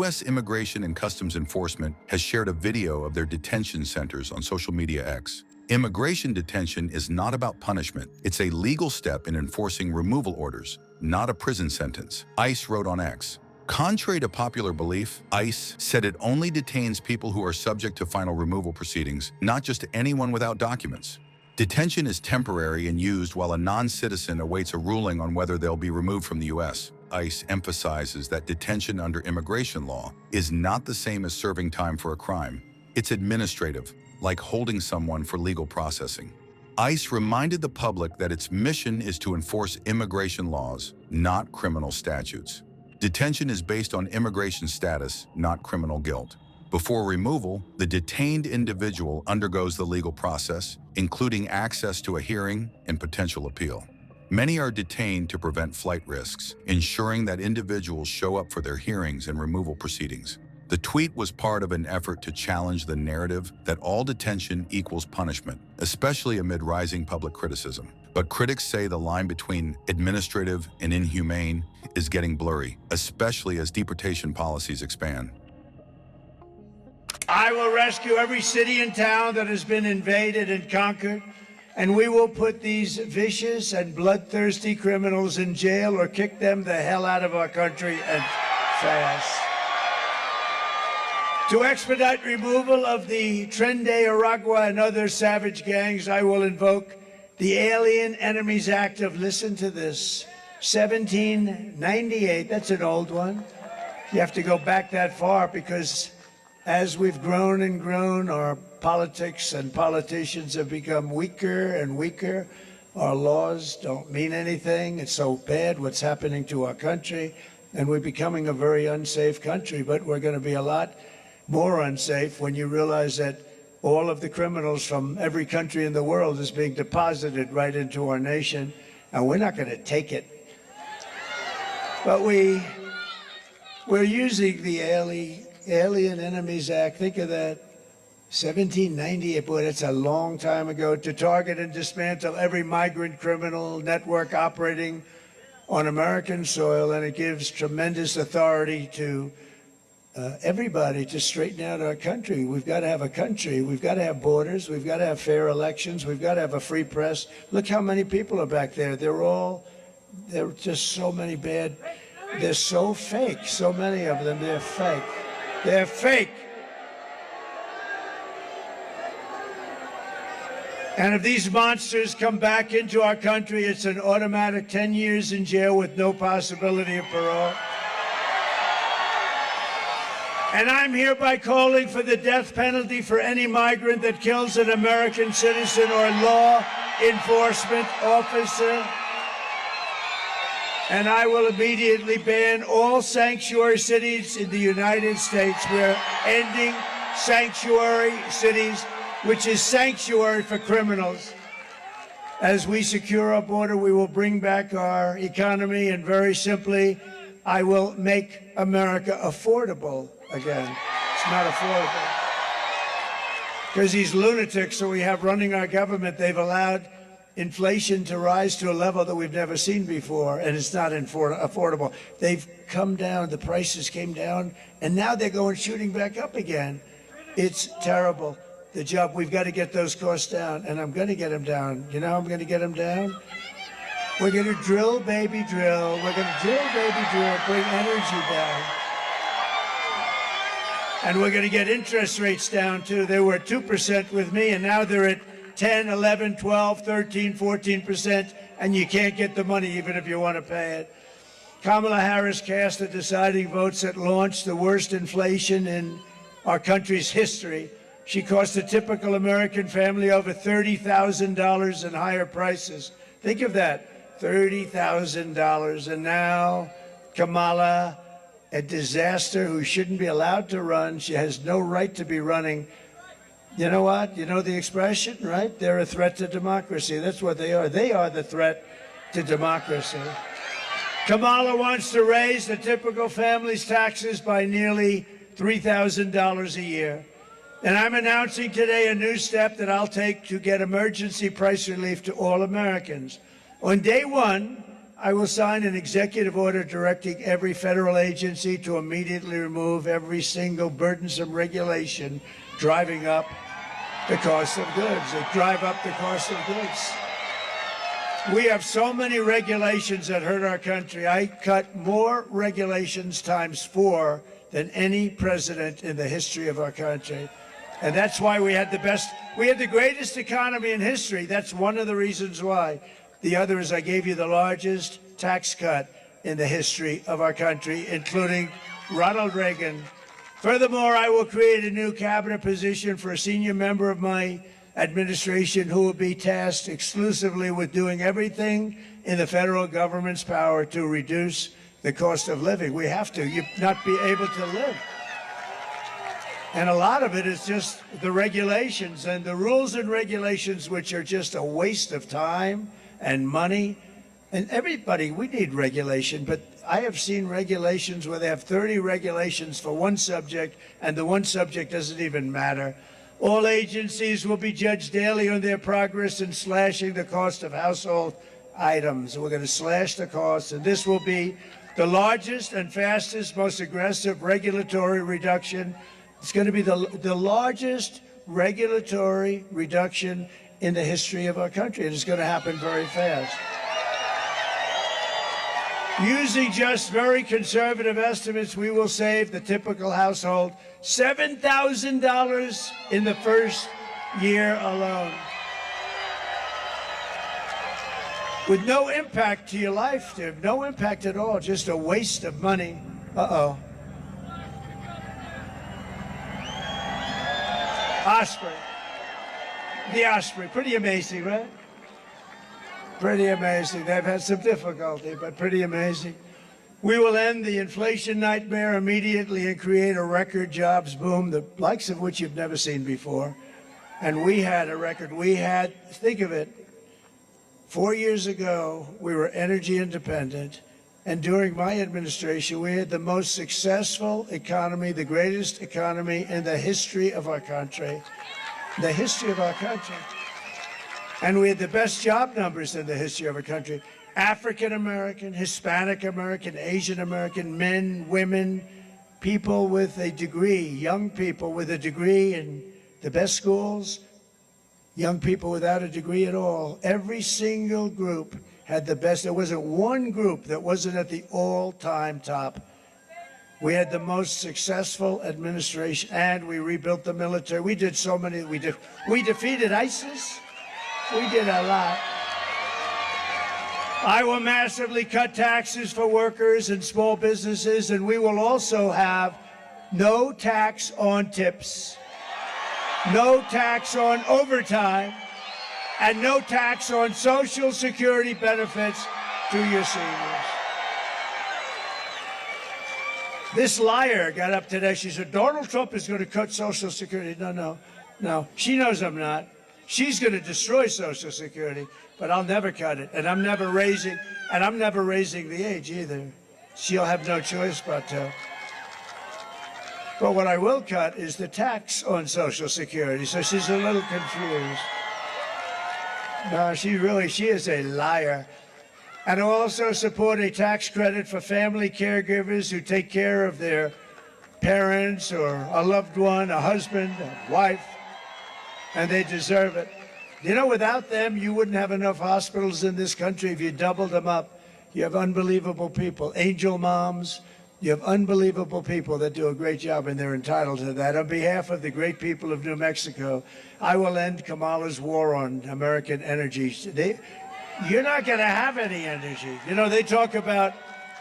U.S. Immigration and Customs Enforcement has shared a video of their detention centers on social media X. Immigration detention is not about punishment. It's a legal step in enforcing removal orders, not a prison sentence, ICE wrote on X. Contrary to popular belief, ICE said it only detains people who are subject to final removal proceedings, not just anyone without documents. Detention is temporary and used while a non-citizen awaits a ruling on whether they'll be removed from the U.S. ICE emphasizes that detention under immigration law is not the same as serving time for a crime. It's administrative, like holding someone for legal processing. ICE reminded the public that its mission is to enforce immigration laws, not criminal statutes. Detention is based on immigration status, not criminal guilt. Before removal, the detained individual undergoes the legal process, including access to a hearing and potential appeal. Many are detained to prevent flight risks, ensuring that individuals show up for their hearings and removal proceedings. The tweet was part of an effort to challenge the narrative that all detention equals punishment, especially amid rising public criticism. But critics say the line between administrative and inhumane is getting blurry, especially as deportation policies expand. I will rescue every city and town that has been invaded and conquered, and we will put these vicious and bloodthirsty criminals in jail or kick them the hell out of our country and fast. To expedite removal of the Tren de Aragua and other savage gangs, I will invoke the Alien Enemies Act of, listen to this, 1798. That's an old one. You have to go back that far because as we've grown and grown, our politics and politicians have become weaker and weaker. Our laws don't mean anything. It's so bad what's happening to our country, and we're becoming a very unsafe country, but we're going to be a lot more unsafe when you realize that all of the criminals from every country in the world is being deposited right into our nation, and we're not going to take it. But we're using the Alien Enemies Act, think of that, 1798, boy, that's a long time ago, to target and dismantle every migrant criminal network operating on American soil, and it gives tremendous authority to everybody to straighten out our country. We've got to have a country. We've got to have borders. We've got to have fair elections. We've got to have a free press. Look how many people are back there. They're just so many bad. They're so fake. So many of them, they're fake. They're fake. And if these monsters come back into our country, it's an automatic 10 years in jail with no possibility of parole. And I'm hereby calling for the death penalty for any migrant that kills an American citizen or law enforcement officer. And I will immediately ban all sanctuary cities in the United States. We're ending sanctuary cities, which is sanctuary for criminals. As we secure our border, we will bring back our economy, and very simply, I will make America affordable again. It's not affordable. Because these lunatics that we have running our government, they've allowed inflation to rise to a level that we've never seen before, and it's not affordable. They've come down, the prices came down, and now they're going shooting back up again. It's terrible. The job, we've got to get those costs down, and I'm going to get them down. You know how I'm going to get them down? We're going to drill, baby, drill. We're going to drill, baby, drill, bring energy down. And we're going to get interest rates down, too. They were at 2% with me, and now they're at 10, 11, 12, 13, 14%, and you can't get the money even if you want to pay it. Kamala Harris cast the deciding votes that launched the worst inflation in our country's history. She cost a typical American family over $30,000 in higher prices. Think of that, $30,000. And now Kamala, a disaster who shouldn't be allowed to run. She has no right to be running. You know what? You know the expression, right? They're a threat to democracy. That's what they are. They are the threat to democracy. Kamala wants to raise the typical family's taxes by nearly $3,000 a year. And I'm announcing today a new step that I'll take to get emergency price relief to all Americans. On day one, I will sign an executive order directing every federal agency to immediately remove every single burdensome regulation driving up the cost of goods. They drive up the cost of goods. We have so many regulations that hurt our country. I cut more regulations ×4 than any president in the history of our country. And that's why we had the greatest economy in history. That's one of the reasons why. The other is I gave you the largest tax cut in the history of our country, including Ronald Reagan. Furthermore, I will create a new cabinet position for a senior member of my administration who will be tasked exclusively with doing everything in the federal government's power to reduce the cost of living. We have to. You not be able to live. And a lot of it is just the regulations and the rules and regulations, which are just a waste of time and money. And everybody, we need regulation, but I have seen regulations where they have 30 regulations for one subject, and the one subject doesn't even matter. All agencies will be judged daily on their progress in slashing the cost of household items. We're going to slash the cost, and this will be the largest and fastest, most aggressive regulatory reduction. It's going to be the largest regulatory reduction in the history of our country, and it's going to happen very fast. Using just very conservative estimates, we will save the typical household $7,000 in the first year alone, with no impact to your life, Tim. No impact at all, just a waste of money. Uh-oh. Osprey. The Osprey. Pretty amazing, right? Pretty amazing. They've had some difficulty, but pretty amazing. We will end the inflation nightmare immediately and create a record jobs boom, the likes of which you've never seen before. And we had a record. Think of it, 4 years ago, we were energy independent. And during my administration, we had the most successful economy, the greatest economy in the history of our country. The history of our country. And we had the best job numbers in the history of our country. African American, Hispanic American, Asian American, men, women, people with a degree, young people with a degree in the best schools, young people without a degree at all. Every single group had the best. There wasn't one group that wasn't at the all-time top. We had the most successful administration, and we rebuilt the military. We did so many. We defeated ISIS. We did a lot. I will massively cut taxes for workers and small businesses, and we will also have no tax on tips, no tax on overtime, and no tax on Social Security benefits to your seniors. This liar got up today. She said, Donald Trump is going to cut Social Security. No. She knows I'm not. She's going to destroy Social Security, but I'll never cut it. And I'm never raising the age either. She'll have no choice but to. But what I will cut is the tax on Social Security. So she's a little confused. No, she is a liar. And I'll also support a tax credit for family caregivers who take care of their parents or a loved one, a husband, a wife, and they deserve it. You know, without them, you wouldn't have enough hospitals in this country if you doubled them up. You have unbelievable people, angel moms. You have unbelievable people that do a great job, and they're entitled to that. On behalf of the great people of New Mexico, I will end Kamala's war on American energy. You're not going to have any energy. You know, they talk about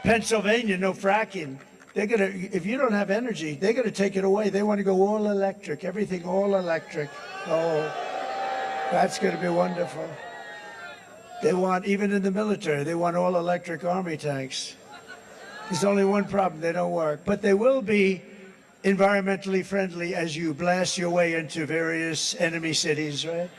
Pennsylvania, no fracking. If you don't have energy, they're going to take it away. They want to go all electric, everything all electric. Oh, that's going to be wonderful. They want, even in the military, they want all electric army tanks. There's only one problem, they don't work. But they will be environmentally friendly as you blast your way into various enemy cities, right?